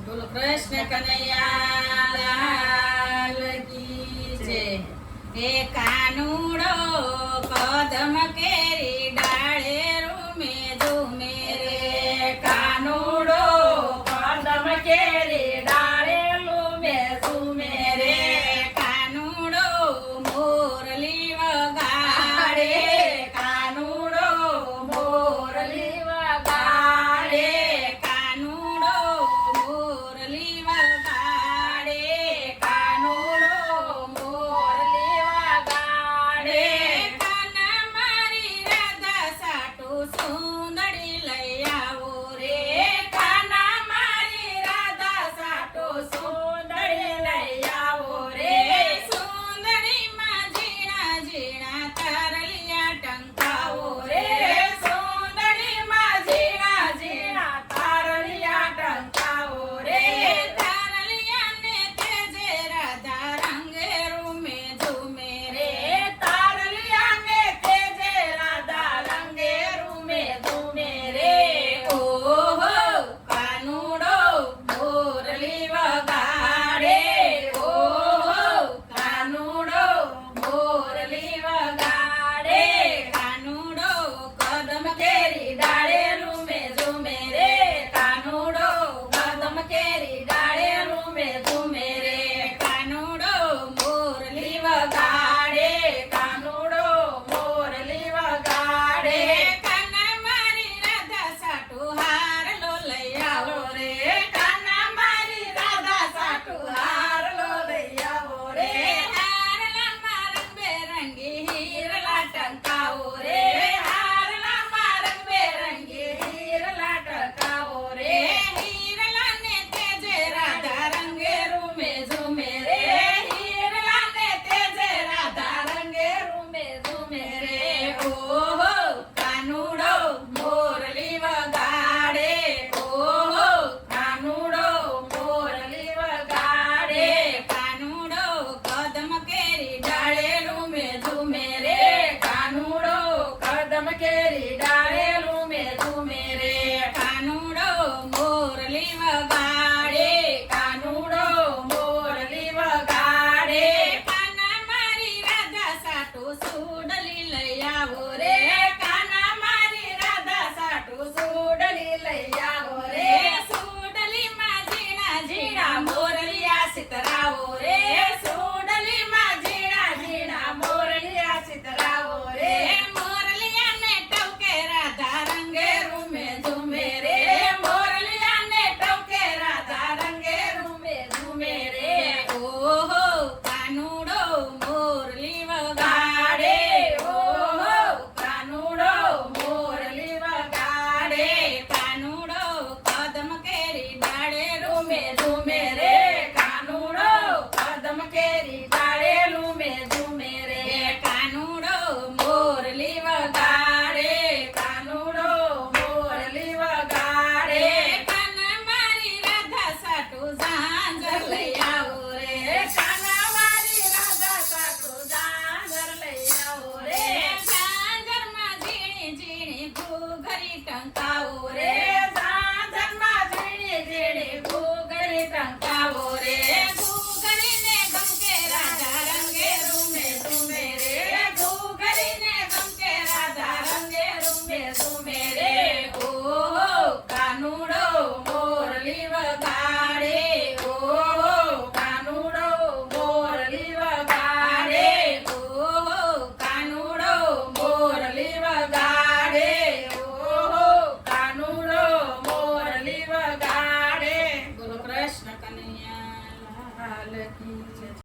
બોલો કૃષ્ણ કનૈયા લાલ કી જય. હે કાનુડો કદમ કેરી ડાળે રૂમે ઝૂમે રે. કાનુડો કદમ કેરી ડાળે રૂમે ઝૂમે રે. કાનુડો મોરલી વગાડે. કાનુડો મોરલી વગાડે. કાનુડો મોરલી વગાડે. કાનુડો મોરલી વગાડે. કાના મારી રાધા સાટુ સુંદરી લઈ આવો રે. કાના મારી રાધા સાટુ સુંદરી લઈ આવો રે. સુંદરીમાં ઝીણા ઝીણા તારલિયા ટંકાવો રે. સુંદરીમાં ઝીણા ઝીણા તારલિયા ટંકાવો રે. તારલિયાને તેજે રાધા રંગે રૂમે ઝૂમે રે. તારલિયાને તેજે રાધા રંગે રૂમે ઝૂમે રે. ઓહો કાનુડો મોરલી વગાડે. ઓહો કાનુડો મોરલી વગાડે. કાનુડો કદમ કેરી ડાળે રૂમે ઝૂમે રે. કાનુડો કદમ કેરી ડાળે રૂમે ઝૂમે રે. કાનુડો મોરલી વગાડે. કાનુડો મોરલી વગાડે. કાના મારી રાધા સાટુ હારલો લઈ આવો રે. કાના મારી રાધા સાટુ હારલો લઈ આવો રે. હારલામાં રંગબેરંગી હીરલા ટંકાવો રે. હારલામાં રંગબેરંગી હીરલા ટંકાવો રે. હીરલાને તેજે રાધા રંગે રૂમે ઝૂમે રે. હીરલાને તેજે રાધા રંગે રૂમે ઝૂમે રે. ઓહો કાનુડો મોરલી વગાડે. ઓહો કાનુડો મોરલી વગાડે. કાનુડો કદમ કેરી ડાળે રૂમે ઝૂમે રે. કાનુડો કદમ કેરી ડાળે રૂમે ઝૂમે રે. કાનુડો મોરલી વગાડે. કાનુડો મોરલી વગાડે. કાના મારી રાધા સાટુ સુડલી લઈ આવો રે. કાના મારી રાધા સાટુ સુડલી લઈ આવો રે. સુડલીમાં ઝીણા ઝીણા મોરલિયા સિતરાવો રે. સુડલીમાં ઝીણા ઝીણા મોરલિયા સિતરાવો રે. મોરલિયાને ટવકે રાધા રંગે રૂમે ઝૂમે રે. મોરલિયાને ટવકે રાધા રંગે રૂમે ઝૂમે રે. ઓહો કાનુડો મોરલી વગાડે. ઓહો કાનુડો મોરલી વગાડે. કાનુડો કદમ કેરી ડાળે રૂમે ઝૂમે રે. કાનુડો કદમ કેરી ડાળે રૂમે ઝૂમે રે. કાનુડો મોરલી વગાડે. કાનુડો મોરલી વગાડે. કાના મારી રાધા સાટુ ઝાંઝર લઈ આવો રે. કાના મારી રાધા સાટુ ઝાંઝર લઈ આવો રે. ઝાંઝરમાં ઝીણી ઝીણી ઘૂઘરી ટંકાવો રે. ઝાંઝરમાં ઝીણી ઝીણી ઘૂઘરી ટંકાવો રે. ઘૂઘરીને ગમકે રાધા રંગે રૂમે ઝૂમે રે. ઘૂઘરીને ગમકે રાધા રંગે રૂમે ઝૂમે રે. ઓહો કાનુડો મોરલી વગાડે. ઓહો કાનુડો મોરલી વગાડે. ઓહો કાનુડો મોરલી વગાડે. ઓહો કાનુડો મોરલી વગાડે. બોલો કૃષ્ણ કનૈયા લાલ કી જય.